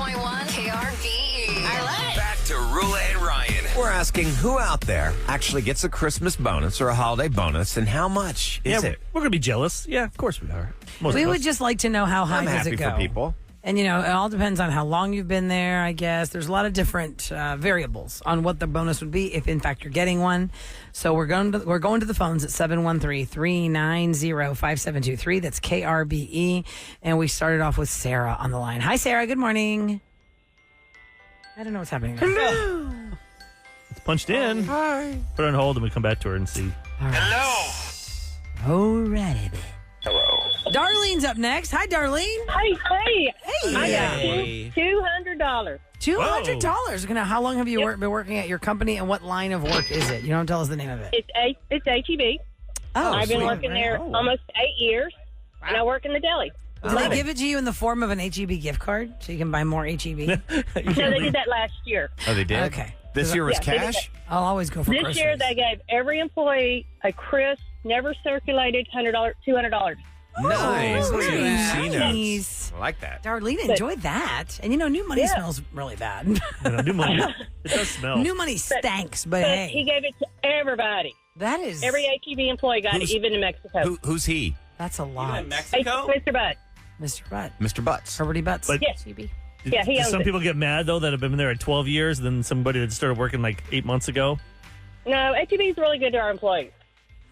KRBE. All right. Back to Roula and Ryan. We're asking who out there actually gets a Christmas bonus or a holiday bonus, and how much is it? We're going to be jealous. Yeah, of course we are. Most We of would us. just like to know how high I'm does happy it go. for people. And, it all depends on how long you've been there, I guess. There's a lot of different variables on what the bonus would be if, in fact, you're getting one. So we're going to the phones at 713-390-5723. That's KRBE. And we started off with Sarah on the line. Hi, Sarah. Good morning. I don't know what's happening there. Hello. It's punched in. Hi. Put it on hold and we come back to her and see. All right. Hello. Alrighty then. Hello. Darlene's up next. Hi, Darlene. Hey. Hey. I Hey. got $200. $200. Now, how long have you been working at your company, and what line of work is it? You don't tell us the name of it. It's HEB. Oh, I've been sweet. working there almost 8 years, and I work in the deli. Do they give it to you in the form of an HEB gift card so you can buy more HEB? So they did that last year. Oh, they did? Okay. This year was Yeah, they did cash? I'll always go for This groceries. year they gave every employee a crisp, never circulated $200. Nice. Oh, Look at very these nice. C-notes. I like that. Darlene, enjoy that. And new money smells really bad. New money. It does smell. New money stinks, but But hey, he gave it to everybody. that is Every HEB employee got it, even in Mexico. Who's he? that's a lot. Hey, Mr. Butt. Mr. Butt. Mr. Butts. Herberty Butts. But- Yes. HEB. Yeah, he Do owns some it. people get mad, though, that have been there at 12 years, and then somebody that started working like 8 months ago? No, HEB is really good to our employees.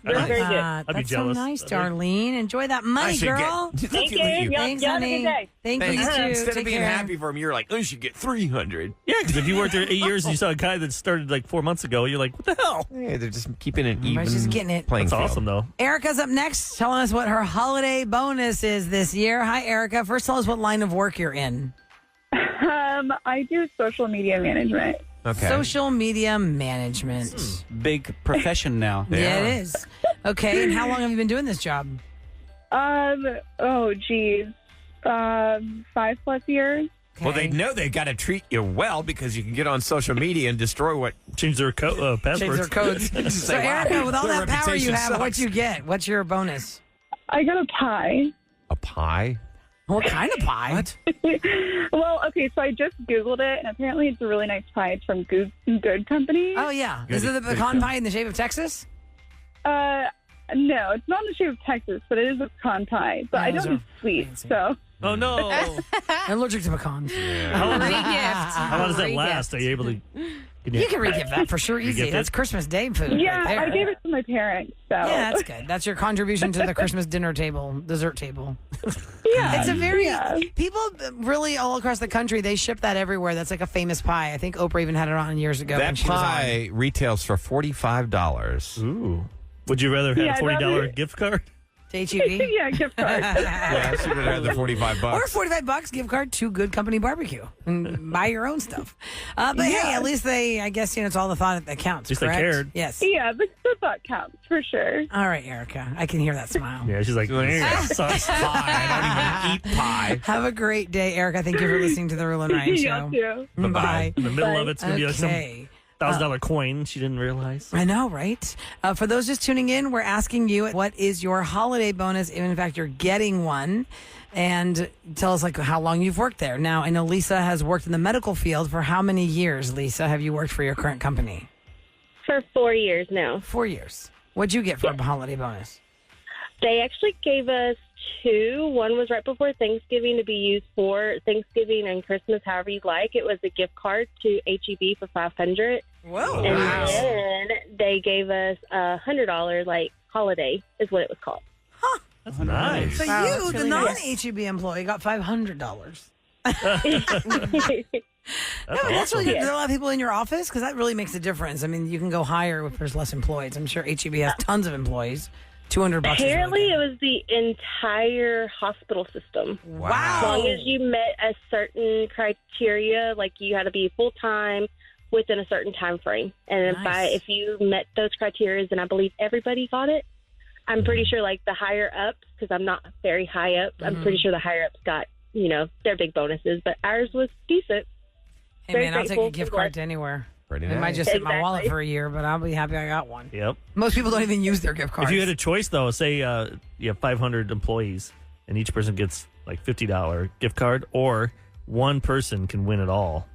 They're Nice. very good. I'd be That's so jealous. nice, Darlene. Enjoy that money, girl. Thank you. Look at you. Y'all Thanks, have a honey. good day. Thank you, Thanks. you too. Instead Take of being care. happy for him, you're like, oh, you should get 300. Yeah, because if you worked there 8 years and you saw a guy that started like 4 months ago, you're like, what the hell? Yeah, they're just keeping an even Everybody's just getting it. playing That's field. awesome, though. Erica's up next, telling us what her holiday bonus is this year. Hi, Erica. First, tell us what line of work you're in. I do social media management. Okay. Social media management. Big profession now. Yeah, it is. Okay, and how long have you been doing this job? 5+ years. Well, they Okay. know they got to treat you well because you can get on social media and destroy what. Change their passwords. Change their codes. Just So, say, wow, Erica, with all their that power you reputation have, what sucks. you get? What's your bonus? I got a pie. A pie? What kind of pie? What? Well, okay, so I just Googled it, and apparently it's a really nice pie. It's from Good Company. Oh, yeah. Is it the pecan pie in the shape of Texas? No, it's not in the shape of Texas, but it is a pecan pie. But I those don't are eat sweets, fancy. so. Oh, no. I'm allergic to pecans. How long does that last? Are you able to... You can re-gift that for sure. Easy. Re-gift That's it? Christmas Day food. Yeah, right there. I gave it to my parents, so. Yeah, that's good. That's your contribution to the Christmas dinner table, dessert table. Yeah, It's a very yeah. people really all across the country. They ship that everywhere. That's like a famous pie. I think Oprah even had it on years ago. when That she was on. pie retails for $45. Ooh. Would you rather have Yeah, a $40 rather- gift card? To HEB. Yeah, gift card. Yeah, I should have had the $45. Or $45 gift card to Good Company Barbecue and buy your own stuff. But hey, at least I guess it's all the thought that counts. At least they correct? cared. Yes. Yeah, the thought counts, for sure. All right, Erica. I can hear that smile. Yeah, she's like, this sucks. I don't even eat pie. Have a great day, Erica. Thank you for listening to the Roula and Ryan Y'all Show. too. Bye. In the middle of it's going to be like some Okay. $1,000 coin she didn't realize. I know, right? For those just tuning in, we're asking you what is your holiday bonus, if in fact you're getting one, and tell us like how long you've worked there. Now, I know Lisa has worked in the medical field for how many years, Lisa, have you worked for your current company? For 4 years now. 4 years. What'd you get for a holiday bonus? They actually gave us 2. One was right before Thanksgiving to be used for Thanksgiving and Christmas, however you like. It was a gift card to HEB for $500. Whoa. And then they gave us a $100 like holiday is what it was called. That's nice. So Wow, you, that's the really nice. non-HEB employee, got $500. That's That's awesome. really good. Are there a lot of people in your office? Because that really makes a difference. I mean, you can go higher if there's less employees. I'm sure HEB has tons of employees. $200 Apparently, is it really was the entire hospital system. good. As Wow. long as you met a certain criteria, like you had to be full time within a certain time frame, and Nice. if you met those criteria, then I believe everybody got it. I'm pretty sure, like the higher ups, because I'm not very high up. I'm pretty sure the higher ups got their big bonuses, but ours was decent. Hey, very man, I'll take a grateful gift for card what- to anywhere. Pretty It might nice. just sit in my wallet Exactly. for a year, but I'll be happy I got one. Yep. Most people don't even use their gift cards. If you had a choice, though, say you have 500 employees and each person gets like $50 gift card, or one person can win it all.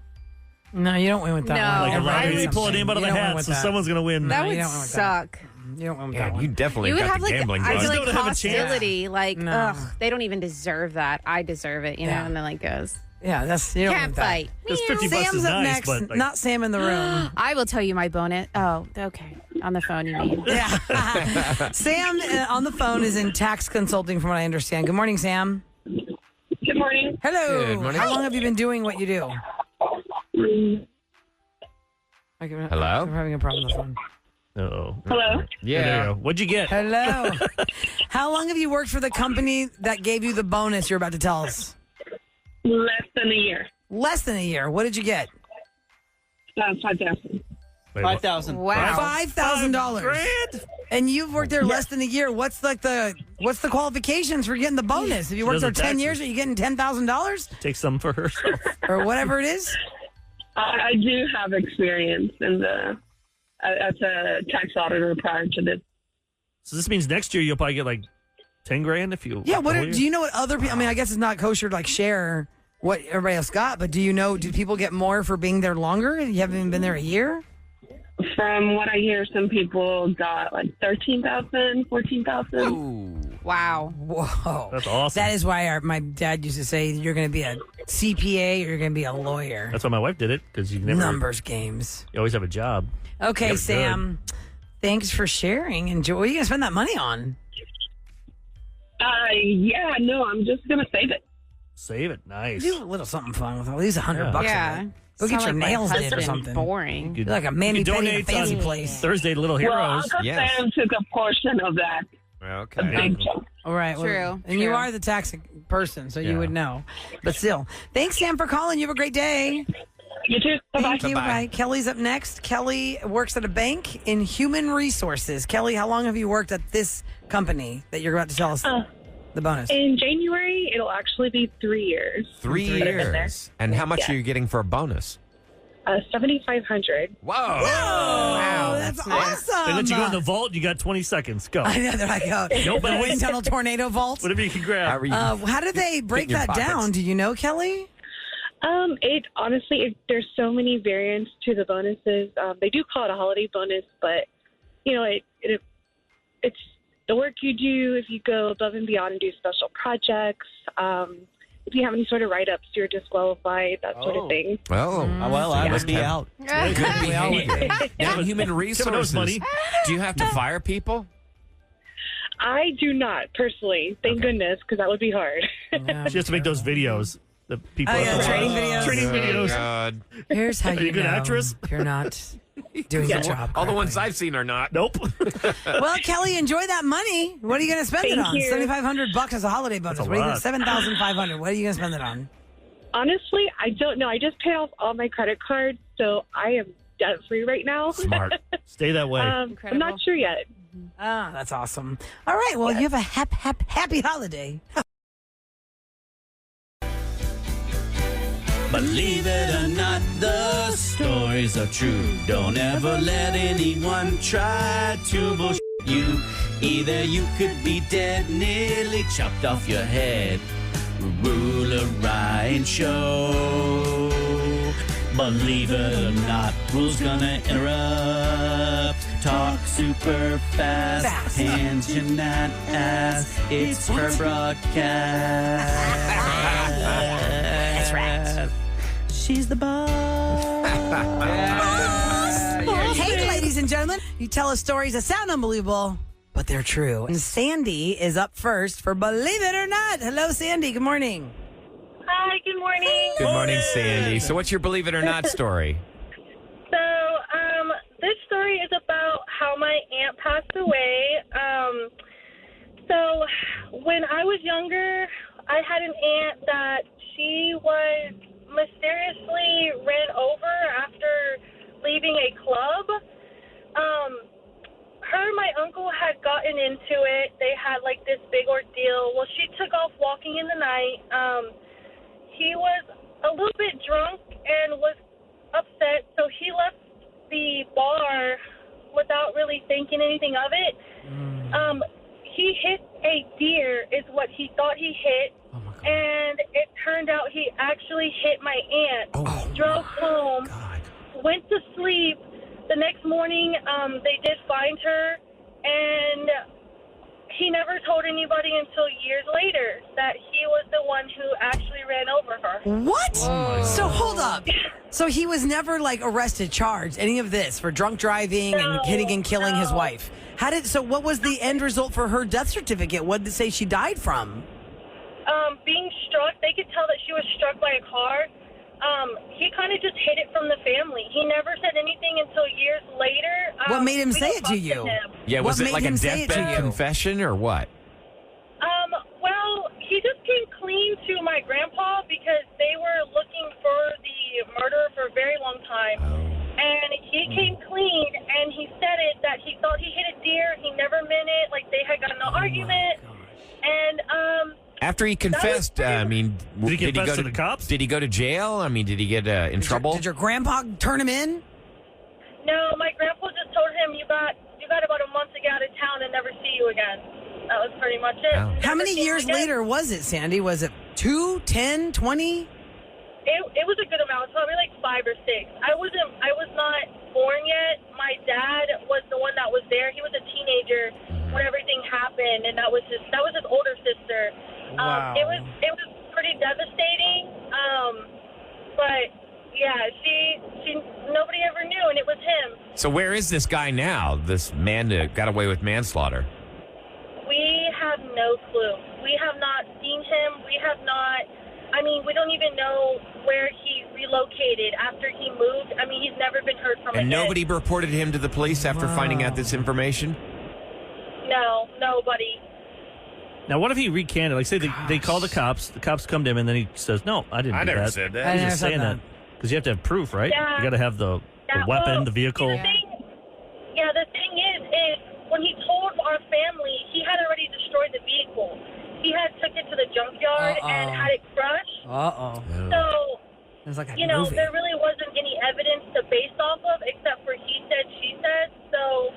No, you don't win with that No. one. Like a lottery, they pull a name out of You the don't win hat, with so that. someone's going to win. That you would don't want that. suck. You don't win with Yeah, that one. you definitely You would got have the like, gambling I bug. feel Still like don't have a chance. hostility. Like, No. ugh, they don't even deserve that. I deserve it, you know, Yeah. and then like goes. Yeah, that's you don't win Can't with that. fight. Because 50 bucks Sam's is up nice, next. but like, Not Sam in the room. I will tell you my bonus. Oh, okay. On the phone, you mean? Yeah. Sam on the phone is in tax consulting, from what I understand. Good morning, Sam. Good morning. Hello. Good morning. How long have you been doing what you do? Okay, Hello? We're having a problem with the phone. uh-oh. Hello. There you Yeah. go. What'd you get? Hello. How long have you worked for the company that gave you the bonus you're about to tell us? Less than a year. Less than a year. What did you get? 5,000. Wait, 5,000. Wow. $5,000. $5,000? And you've worked there less than a year. What's the qualifications for getting the bonus? If you worked there does the 10 years, taxes. are you getting $10,000 Take some for herself. or whatever it is? I do have experience in as a tax auditor prior to this. So this means next year you'll probably get like 10 grand if you. Yeah. the whole year? Do you know what other people? I mean, I guess it's not kosher to like share what everybody else got, but do you know? Do people get more for being there longer? You haven't even been there a year. From what I hear, some people got like 13,000, 14,000. Ooh. Wow. Whoa. That's awesome. That is why my dad used to say you're going to be a CPA or you're going to be a lawyer. That's why my wife did it, because you never. Numbers games. You always have a job. Okay, Yeah, Sam. Thanks for sharing. Enjoy. What are you going to spend that money on? Yeah, no, I'm just going to save it. Save it. Nice. Do a little something fun with all these $100 Yeah. bucks. Yeah. of it. Go get Sound your like my nails did or husband. something. Boring. You You're like a Manny you Penny in a donate fancy on place. Thursday to Little Well, Heroes. Uncle Yes. Sam took a portion of that. A Okay. big chunk. All right. Well, True, and you true. are the tax person, so you Yeah. would know. But still, thanks, Sam, for calling. You have a great day. You too. Bye-bye. Thank you. Bye-bye. Bye. Kelly's up next. Kelly works at a bank in human resources. Kelly, how long have you worked at this company that you're about to tell us the bonus? In January, it'll actually be 3 years. 3 Put it in there. years. And how much Yeah. are you getting for a bonus? 7,500. Whoa. Wow, that's awesome. They let you go in the vault. You got 20 seconds. Go. I know, they're like, No the bags. wind tunnel tornado vault. Whatever you can How grab. are you? How did they break your that pockets. down? Do you know, Kelly? It honestly, there's so many variants to the bonuses. They do call it a holiday bonus, but you know, it's the work you do if you go above and beyond and do special projects. If you have any sort of write-ups, you're disqualified, that sort of thing. Oh. Well, I must would be have- out. Good behavior. Now, human knows resources. money. Do you have to fire people? I do not, personally. Thank goodness, because that would be hard. She has to make those videos. The people Oh, have yeah, to training watch. videos. Training Oh, videos. God. Here's how Are you a good know actress? if you're not doing your job. All the ones correctly. I've seen are not. Nope. Well, Kelly, enjoy that money. What are you going to spend it Thank on? you. $7,500 as a holiday bonus. That's a What are you lot. gonna, $7,500. What are you going to spend it on? Honestly, I don't know. I just paid off all my credit cards, so I am debt-free right now. Smart. Stay that way. I'm Incredible. not sure yet. Ah, that's awesome. All right. Well, you have a happy holiday. Believe it or not, the stories are true. Don't ever let anyone try to bullshit you. Either you could be dead, nearly chopped off your head. Ruler Ryan Show. Believe it or not, Rule's gonna interrupt. Talk super fast, tangent that ass. It's her broadcast. That's right. She's the boss. Hey, ladies and gentlemen, you tell us stories that sound unbelievable, but they're true. And Sandy is up first for Believe It or Not. Hello, Sandy. Good morning. Hi, good morning. Good morning, Sandy. So, what's your believe it or not story? So, this story is about how my aunt passed away. So, when I was younger, I had an aunt that she was mysteriously ran over after leaving a club. Her and my uncle had gotten into it. They had like this big ordeal. Well, she took off walking in the night. He was a little bit drunk and was upset, so he left the bar without really thinking anything of it. He hit a deer is what he thought he hit. Oh, my and it turned out he actually hit my aunt. Drove home, went to sleep. The next morning, they did find her, and he never told anybody until years later that he was the one who actually ran over her. What? So hold up. So he was never like arrested, charged, any of this for drunk driving and hitting and killing his wife. So what was the end result for her death certificate? What did it say she died from? Being struck, they could tell that she was struck by a car. He kind of just hid it from the family. He never said anything until years later. What made him say it to you? Yeah, was What it like made a him say it to deathbed you? confession or what? Well, he just came clean to my grandpa because they were looking for the murderer for a very long time. And he came clean, and he said it that he thought he hit a deer. He never meant it. Like, they had gotten an argument. And, After he confessed, Did he did he confess go to the cops? Did he go to jail? I mean, did he get in trouble? Did your grandpa turn him in? no, my grandpa just told him, you got about a month to get out of town and never see you again. That was pretty much it. Wow. How Never many seen him years again. later was it, Sandy? Was it 2, 10, 20? It was a good amount, probably like 5 or 6. I was not born yet. My dad was the one that was there. He was a teenager when everything happened, and that was his older sister. Wow. It was pretty devastating. But yeah, she nobody ever knew, and it was him. So where is this guy now? This man that got away with manslaughter. We have no clue. We have not seen him. We have not. I mean, we don't even know where he relocated after he moved. I mean, he's never been heard from And again. nobody reported him to the police after finding out this information? No, nobody. Now, what if he recanted? Like, say they call the cops come to him, and then he says, "No, I didn't do that." said I He's never just said saying that. that because you have to have proof, right? Yeah. You got to have the Yeah, weapon, well, the vehicle. The thing is when he told our family, he had already destroyed the vehicle. He had took it to the junkyard and had it crushed. Uh-oh. So, It's like a you know, movie. there really wasn't any evidence to base off of except for he said, she said. So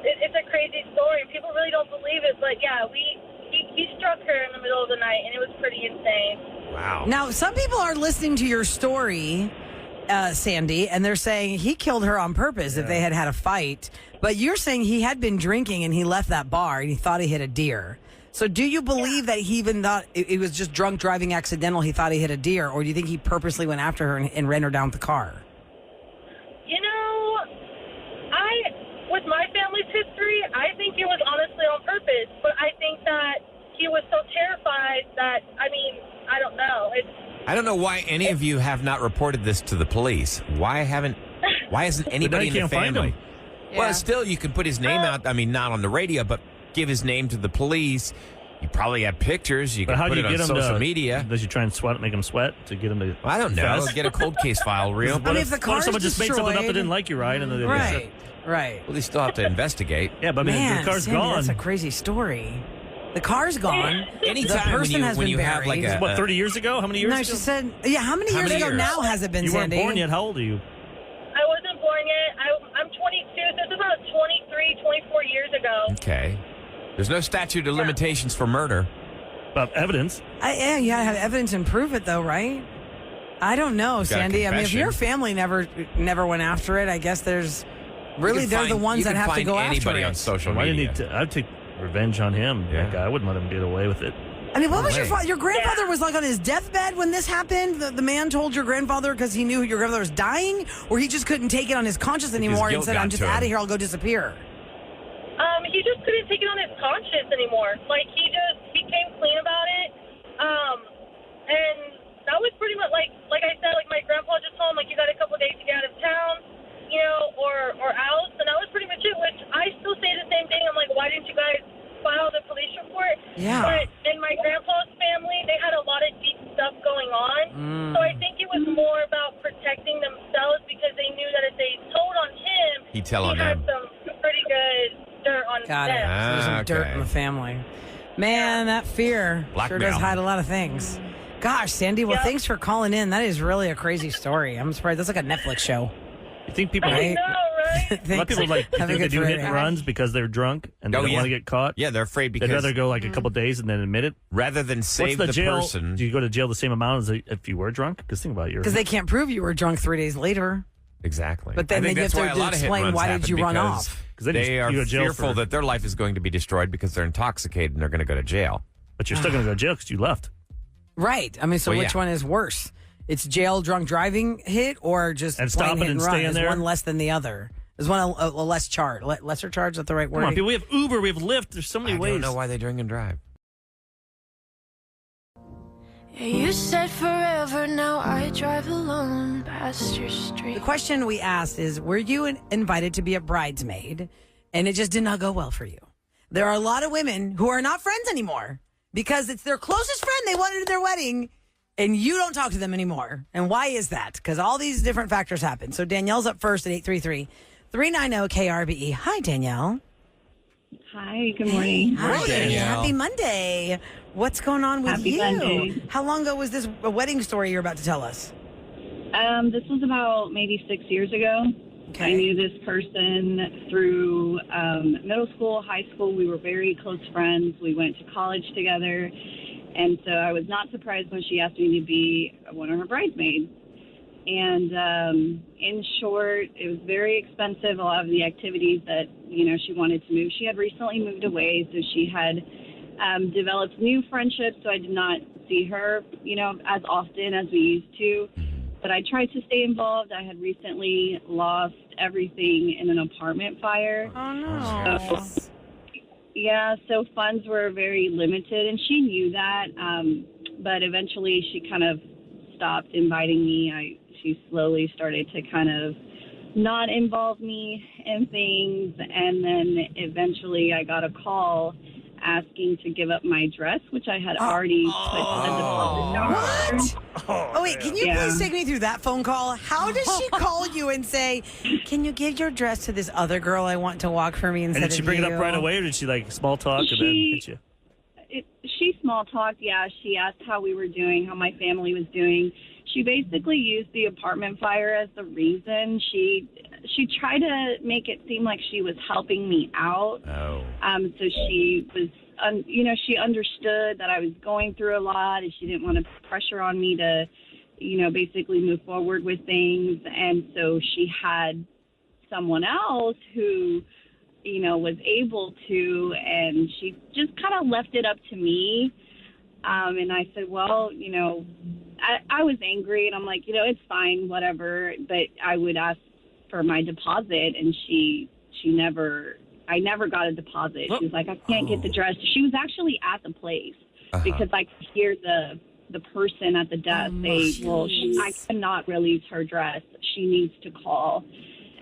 it's a crazy story. People really don't believe it, but yeah, he struck her in the middle of the night, and it was pretty insane. Wow. Now, some people are listening to your story, Sandy, and they're saying he killed her on purpose if they had had a fight. But you're saying he had been drinking and he left that bar and he thought he hit a deer. So do you believe that he even thought it was just drunk driving accidental? He thought he hit a deer, or do you think he purposely went after her and ran her down with the car? You know, with my family's history, I think it was honestly on purpose. But I think that he was so terrified that, I mean, I don't know. I don't know why any of you have not reported this to the police. Why isn't anybody in the can't find family? him. Well, still, you can put his name out. I mean, not on the radio, but give his name to the police. You probably have pictures. You But can how put do you it on get him social to? media. Does you try and make him sweat to get him to? I don't know. confess? Get a cold case file real. What I mean, if, if the what if car's someone just made something up that destroyed- didn't like you, right? And then they Right. Well, they still have to investigate. Yeah, but I mean, Man, the car's Sandy, gone. that's a crazy story. The car's gone. Anytime the person has when been you have like buried. a What, 30 years ago? How many years No, ago? she said, how many How years many ago years? now has it been, You weren't Sandy? born yet. How old are you? I wasn't born yet. I'm 22, so it's about 23, 24 years ago. Okay. There's no statute of limitations for murder. About evidence. Yeah, you gotta have evidence and prove it, though, right? I don't know, got a Sandy. I mean, if confession. your family never went after it, I guess there's really they're the ones that have to go after anybody it. on social Why media. didn't he I'd take revenge on him. Yeah. That guy. I wouldn't let him get away with it. I mean, what was way. your grandfather was like on his deathbed when this happened? The man told your grandfather because he knew your grandfather was dying, or he just couldn't take it on his conscience anymore and guilt said, got "I'm just to him. out of here. I'll go disappear." He just couldn't take it on his conscience anymore. Like, he came clean about it. And that was pretty much, like I said, like, my grandpa just told him, like, you got a couple days to get out of town, you know, or else. And that was pretty much it, which I still say the same thing. I'm like, why didn't you guys file the police report? Yeah. But in my grandpa's family, they had a lot of deep stuff going on. So I think it was more about protecting themselves because they knew that if they told on him, He'd tell on he had them. some pretty good dirt on Got it. them. So there's some dirt okay. in the family. Man, that fear sure Blackmail. does hide a lot of things. Gosh, Sandy, well, Yep. thanks for calling in. That is really a crazy story. I'm surprised. That's like a Netflix show. You think people? Right. I know, right? A lot of people Have a they good do hit Friday. and runs because they're drunk and they Oh, don't yeah. want to get caught. Yeah, they're afraid They'd because rather go like a couple days and then admit it. rather than save the jail? person. Do you go to jail the same amount as if you were drunk? Because think about it. Because they can't prove you were drunk 3 days later. Exactly. But then I think you have that's to why a lot of hit and explain runs why did happen you run because off? 'Cause then they you are go to jail fearful for- that their life is going to be destroyed because they're intoxicated and they're going to go to jail. But you're still going to go to jail because you left. Right. I mean, so Well, which yeah. one is worse? It's jail drunk driving hit or just And plain stopping hit and run? staying Is there? one less than the other? Is one a less charge? Lesser charge? Is that the right word? Come on, people. We have Uber. We have Lyft. There's so many I ways. don't know why they drink and drive. You said forever, now I drive alone past your street. The question we asked is, were you invited to be a bridesmaid and it just did not go well for you? There are a lot of women who are not friends anymore because it's their closest friend they wanted at their wedding and you don't talk to them anymore. And why is that? Because all these different factors happen. So Danielle's up first at 833-390-KRBE. Hi, Danielle. Hi, good morning. Hi, Danielle. Happy Monday. What's going on with Happy you? Monday. How long ago was this wedding story you're about to tell us? This was about maybe 6 years ago. Okay. I knew this person through middle school, high school. We were very close friends. We went to college together. And so I was not surprised when she asked me to be one of her bridesmaids. And in short, it was very expensive, a lot of the activities that, she wanted to move. She had recently moved away, so she had developed new friendships, so I did not see her, as often as we used to. But I tried to stay involved. I had recently lost everything in an apartment fire. Oh, no. Yeah, so funds were very limited, and she knew that. But eventually she kind of stopped inviting me. She slowly started to kind of not involve me in things, and then eventually I got a call asking to give up my dress, which I had already put a deposit down for. Oh, wait, can you please take me through that phone call? How does she call you and say, can you give your dress to this other girl I want to walk for me instead And did she of bring it you? up right away, or did she small talk and then hit you? She small talked, yeah. She asked how we were doing, how my family was doing. She basically used the apartment fire as the reason. She tried to make it seem like she was helping me out. Oh. So she was, she understood that I was going through a lot, and she didn't want to put pressure on me to, basically move forward with things. And so she had someone else who, was able to, and she just kind of left it up to me. And I said, well, I was angry, and I'm like, it's fine, whatever. But I would ask for my deposit, and I never got a deposit. She was like, I can't get the dress. She was actually at the place because I could hear the person at the desk say, well, I cannot release her dress. She needs to call.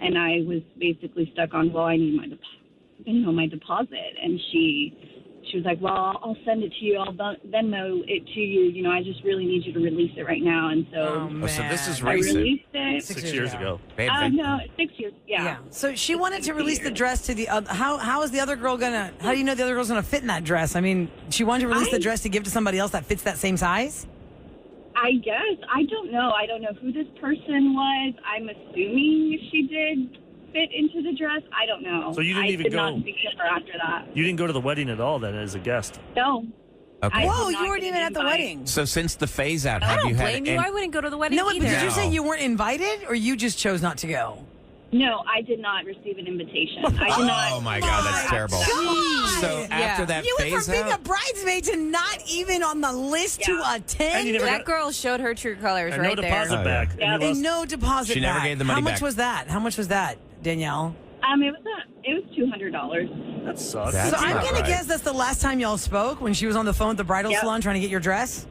And I was basically stuck on, well, I need my deposit. And she was like, well, I'll send it to you. I'll Venmo it to you. I just really need you to release it right now. And so, So this is I recent. released it. 6 years ago. Babe, No, 6 years. Yeah. So she wanted to release the dress to the other. How is the other girl gonna? How do you know the other girl's gonna fit in that dress? I mean, she wanted to release the dress to give to somebody else that fits that same size. I guess. I don't know. I don't know who this person was. I'm assuming she did fit into the dress. I don't know. So you didn't I even did go? not speak to her after that. You didn't go to the wedding at all then as a guest? No. Okay. I Whoa, did not you weren't get even an at the invite. wedding. So since the phase out, I have don't you had blame you. I wouldn't go to the wedding No, but either. did you No. say you weren't invited, or you just chose not to go? No, I did not receive an invitation. I did not. Oh my God, that's terrible. God. So after that You went phase from being a out, bridesmaid to not even on the list to And attend. you never That girl showed her true colors and right no there. deposit Oh, back. yeah. And you And lost- no deposit She never back. gave the money How much back. was that? How much was that, Danielle? It was $200. that sucks. That's So I'm not going to right. guess that's the last time y'all spoke when she was on the phone at the bridal Yep. salon trying to get your dress.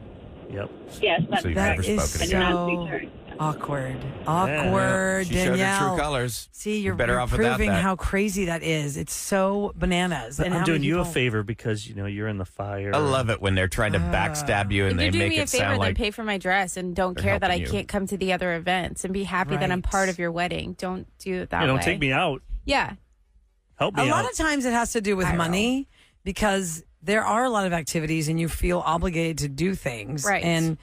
Yep. Yes, that's So you've That never is spoken I did again. not speak so to her. awkward. Yeah, Awkward, she showed her Danielle. true colors. See, you're better you're off without proving that. how crazy that is. It's so bananas. But And I'm how doing many you a people- favor because you're in the fire. I love it when they're trying to backstab you and If they you're doing make me a it favor, sound then like pay for my dress and don't they're care that I helping you. can't come to the other events and be happy that I'm Right. part of your wedding. Don't do it that Hey, way. don't take me out. Yeah. Help A me lot out. of times it has to do with I know. money because there are a lot of activities and you feel obligated to do things. Right. And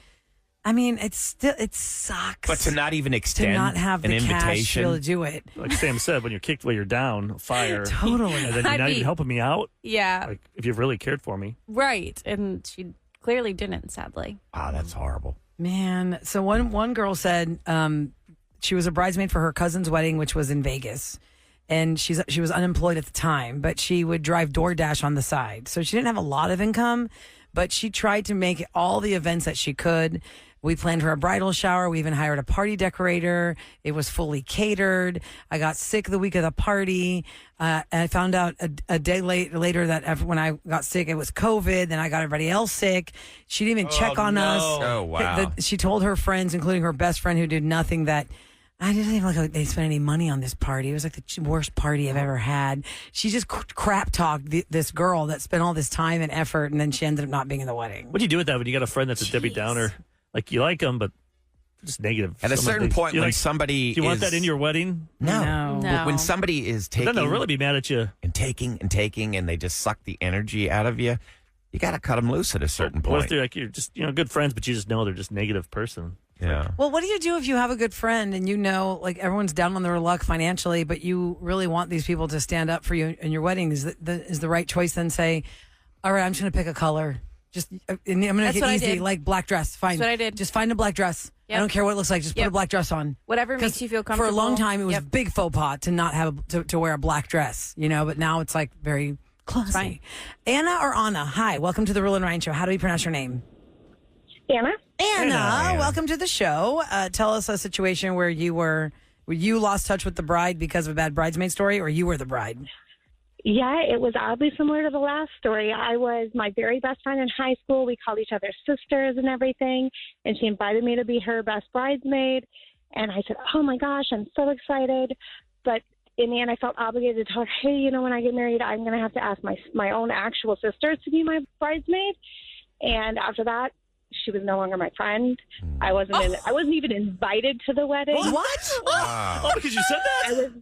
I mean, it sucks. But to not even extend to not have an the cash to invitation. be able to do it. Like Sam said, when you're kicked while you're down, fire. Totally. And then you're I'd not be- even helping me out. Yeah. Like, if you've really cared for me. Right. And she clearly didn't, sadly. Wow, that's horrible. Man, so one girl said she was a bridesmaid for her cousin's wedding, which was in Vegas. And she was unemployed at the time, but she would drive DoorDash on the side. So she didn't have a lot of income, but she tried to make all the events that she could. We planned her a bridal shower. We even hired a party decorator. It was fully catered. I got sick the week of the party. And I found out a day later that when I got sick, it was COVID. Then I got everybody else sick. She didn't even check on us. Oh, wow. She told her friends, including her best friend who did nothing, that I didn't even look like they spent any money on this party. It was like the worst party I've ever had. She just crap talked this girl that spent all this time and effort, and then she ended up not being in the wedding. What do you do with that when you got a friend that's a Debbie Downer? Like, you like them, but just negative. At a certain point, when like, somebody do you want is- that in your wedding? No. When somebody is Then taking they'll really be mad at you. and taking, and they just suck the energy out of you, you got to cut them loose at a certain What if point. they're like, you're just good friends, but you just know they're just negative person? Yeah. Well, what do you do if you have a good friend and you know, like, everyone's down on their luck financially, but you really want these people to stand up for you in your wedding? Is the right choice then say, all right, I'm just going to pick a color. Just I'm going to make That's it what I easy, did. like black dress. Fine. That's what I did. Just find a black dress. Yep. I don't care what it looks like. Just put Yep. a black dress on. Whatever makes you feel comfortable. For a long time, it was Yep. a big faux pas to not have to wear a black dress, but now it's like very classy. Fine. Anna or Anna? Hi, welcome to the Roula and Ryan Show. How do we pronounce your name? Anna? Anna, welcome to the show. Tell us a situation where you lost touch with the bride because of a bad bridesmaid story, or you were the bride. Yeah, it was oddly similar to the last story. I was my very best friend in high school. We called each other sisters and everything, and she invited me to be her best bridesmaid. And I said, oh, my gosh, I'm so excited. But in the end, I felt obligated to tell her, hey, when I get married, I'm going to have to ask my own actual sisters to be my bridesmaid. And after that, she was no longer my friend. I wasn't even invited to the wedding. What? Oh, because you said that?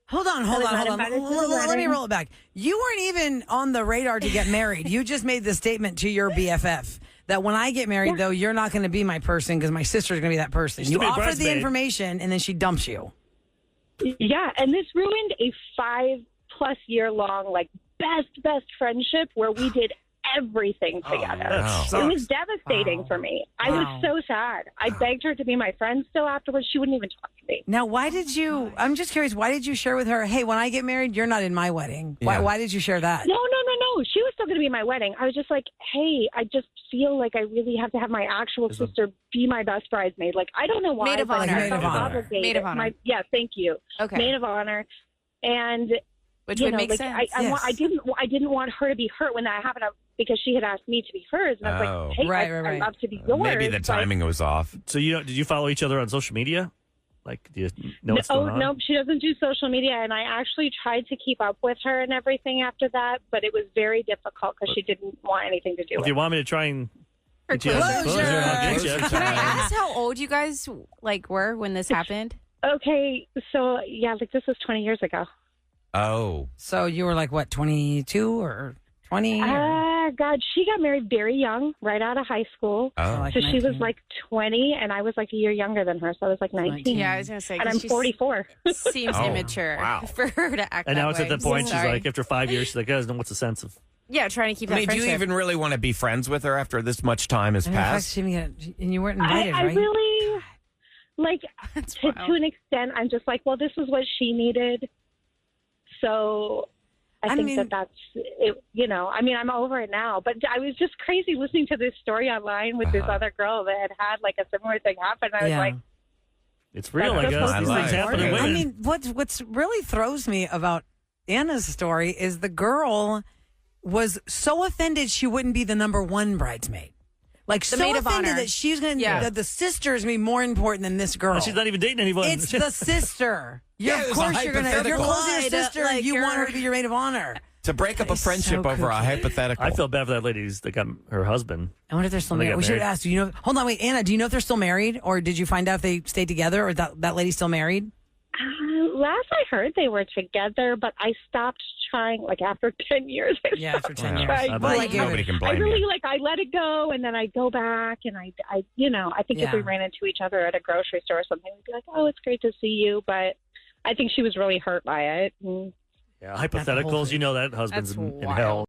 Hold on. Let me roll it back. You weren't even on the radar to get married. You just made the statement to your BFF that when I get married, though, you're not going to be my person because my sister's going to be that person. Used to You be a offered the bridesmaid. information, and then she dumps you. Yeah, and this ruined a 5+ year long, best friendship where we did everything together. That It was devastating for me. I was so sad. I begged her to be my friend still afterwards. She wouldn't even talk to me. Now, I'm just curious, why did you share with her, hey, when I get married, you're not in my wedding? Why did you share that? No. She was still going to be in my wedding. I was just like, hey, I just feel like I really have to have my actual sister be my best bridesmaid. I don't know why. Maid of but honor. I Maid felt of honor. obligated. Maid of honor. Yeah, thank you. Okay. Maid of honor. And Which would make sense. I didn't want her to be hurt when that happened because she had asked me to be hers, and I was like, "Hey, Right. I'd love to be yours." Maybe the but- timing was off. So did you follow each other on social media? Do you know what's going on? No, she doesn't do social media, and I actually tried to keep up with her and everything after that, but it was very difficult because she didn't want anything to do If with you it. want me to try and For get you on closure. I'll get you. Closure Can I time. ask how old you guys were when this happened? Okay, so this was 20 years ago. Oh. So you were 22 or 20? God, she got married very young, right out of high school. Oh. So she was 20, and I was a year younger than her, so I was 19. Yeah, I was gonna say. And 'cause I'm she 44. Seems Oh, immature wow. for her to act. And that now it's at way. the point So she's sorry. like, after 5 years, she's like, guys, what's the sense of? Yeah, trying to keep I that mean, do you friendship. even really want to be friends with her after this much time has And in fact, passed? she didn't get- and you weren't invited, I right? really, That's to wild. an extent, I'm just well, this is what she needed. So I think mean- that's it. I'm over it now. But I was just crazy listening to this story online with this other girl that had a similar thing happen. I was Yeah. like, It's real, I That's guess. what These I things like. happen to Yeah. women. I mean, what's really throws me about Anna's story is the girl was so offended she wouldn't be the number one bridesmaid. So maid of offended honor. that she's going to, Yeah. that the sister is going to be more important than this girl. And she's not even dating anyone. It's the sister. Yeah, Of it was a course you're going to, if you're hypothetical. close to your sister, you want her to be your maid of honor. To break up That a is friendship so over a kooky. hypothetical. I feel bad for that lady that got her husband. I wonder if they're still When they married. got We should married. ask. Do you know? Hold on, wait, Anna. Do you know if they're still married, or did you find out if they stayed together, or that lady's still married? last I heard they were together, but I stopped trying, like after 10 years. Yeah, after 10 Well, years. trying, I but, like, Nobody can I blame really you. I let it go, and then I go back, and I I think if we Yeah. ran into each other at a grocery store or something, we'd be like, oh, it's great to see you. But I think she was really hurt by it. And Yeah, hypotheticals. You know that husband's That's in wild. hell.